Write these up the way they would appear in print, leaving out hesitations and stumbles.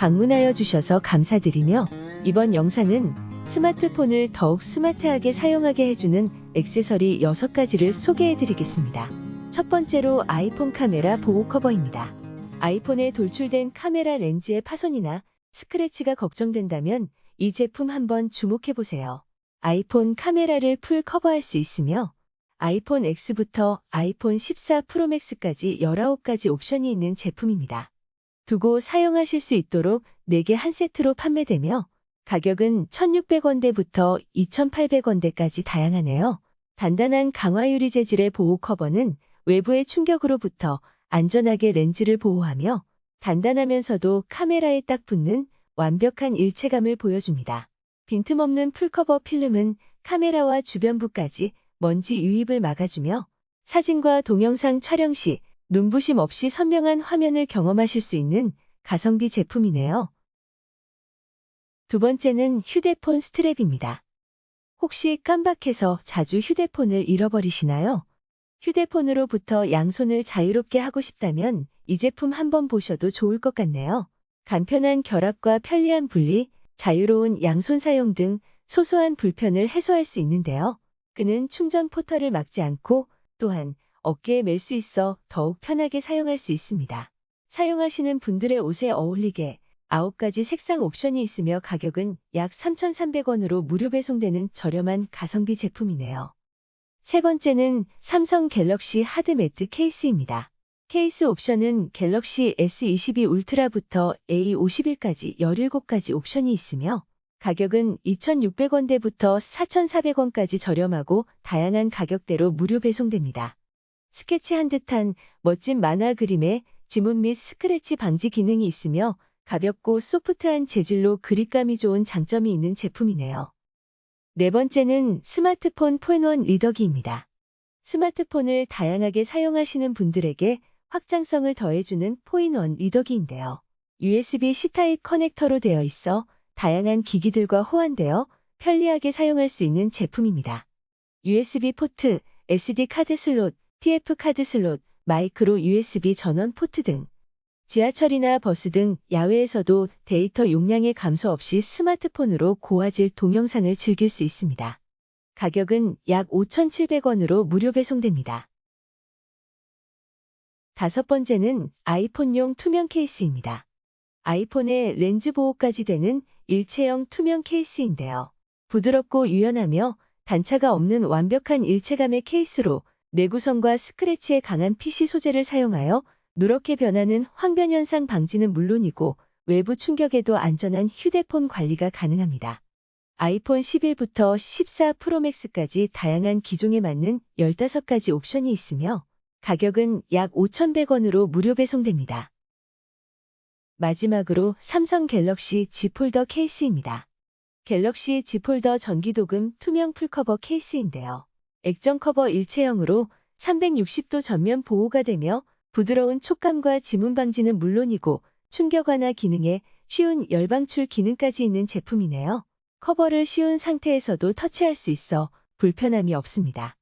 방문하여 주셔서 감사드리며 이번 영상은 스마트폰을 더욱 스마트하게 사용하게 해주는 액세서리 6가지를 소개해드리겠습니다. 첫 번째로 아이폰 카메라 보호 커버입니다. 아이폰에 돌출된 카메라 렌즈의 파손이나 스크래치가 걱정된다면 이 제품 한번 주목해보세요. 아이폰 카메라를 풀 커버할 수 있으며 아이폰 X부터 아이폰 14 프로맥스까지 19가지 옵션이 있는 제품입니다. 두고 사용하실 수 있도록 4개 한 세트로 판매되며 가격은 1,600원대부터 2,800원대까지 다양하네요. 단단한 강화 유리 재질의 보호 커버는 외부의 충격으로부터 안전하게 렌즈를 보호하며 단단하면서도 카메라에 딱 붙는 완벽한 일체감을 보여줍니다. 빈틈없는 풀커버 필름은 카메라와 주변부까지 먼지 유입을 막아주며 사진과 동영상 촬영 시 눈부심 없이 선명한 화면을 경험하실 수 있는 가성비 제품이네요. 두 번째는 휴대폰 스트랩입니다. 혹시 깜박해서 자주 휴대폰을 잃어버리시나요? 휴대폰으로부터 양손을 자유롭게 하고 싶다면 이 제품 한번 보셔도 좋을 것 같네요. 간편한 결합과 편리한 분리, 자유로운 양손 사용 등 소소한 불편을 해소할 수 있는데요. 끈은 충전 포털을 막지 않고 또한 어깨에 멜 수 있어 더욱 편하게 사용할 수 있습니다. 사용하시는 분들의 옷에 어울리게 9가지 색상 옵션이 있으며 가격은 약 3,300원으로 무료 배송되는 저렴한 가성비 제품이네요. 세 번째는 삼성 갤럭시 하드 매트 케이스입니다. 케이스 옵션은 갤럭시 S22 울트라부터 A51까지 17가지 옵션이 있으며 가격은 2,600원대부터 4,400원까지 저렴하고 다양한 가격대로 무료 배송됩니다. 스케치한 듯한 멋진 만화 그림에 지문 및 스크래치 방지 기능이 있으며 가볍고 소프트한 재질로 그립감이 좋은 장점이 있는 제품이네요. 네 번째는 스마트폰 포인원 리더기입니다. 스마트폰을 다양하게 사용하시는 분들에게 확장성을 더해주는 포인원 리더기인데요. USB-C 타입 커넥터로 되어 있어 다양한 기기들과 호환되어 편리하게 사용할 수 있는 제품입니다. USB 포트, SD 카드 슬롯, TF 카드 슬롯, 마이크로 USB 전원 포트 등 지하철이나 버스 등 야외에서도 데이터 용량의 감소 없이 스마트폰으로 고화질 동영상을 즐길 수 있습니다. 가격은 약 5,700원으로 무료 배송됩니다. 다섯 번째는 아이폰용 투명 케이스입니다. 아이폰에 렌즈 보호까지 되는 일체형 투명 케이스인데요. 부드럽고 유연하며 단차가 없는 완벽한 일체감의 케이스로 내구성과 스크래치에 강한 PC 소재를 사용하여 누렇게 변하는 황변 현상 방지는 물론이고 외부 충격에도 안전한 휴대폰 관리가 가능합니다. 아이폰 11부터 14 프로맥스까지 다양한 기종에 맞는 15가지 옵션이 있으며 가격은 약 5,100원으로 무료 배송됩니다. 마지막으로 삼성 갤럭시 Z 폴더 케이스입니다. 갤럭시 Z 폴더 전기도금 투명 풀커버 케이스인데요. 액정 커버 일체형으로 360도 전면 보호가 되며 부드러운 촉감과 지문 방지는 물론이고 충격 완화 기능에 쉬운 열방출 기능까지 있는 제품이네요. 커버를 씌운 상태에서도 터치할 수 있어 불편함이 없습니다.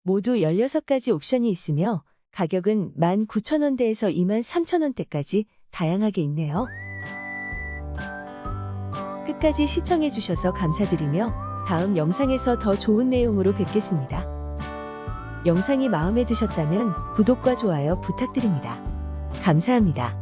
모두 16가지 옵션이 있으며 가격은 19,000원대에서 23,000원대까지 다양하게 있네요. 끝까지 시청해주셔서 감사드리며 다음 영상에서 더 좋은 내용으로 뵙겠습니다. 영상이 마음에 드셨다면 구독과 좋아요 부탁드립니다. 감사합니다.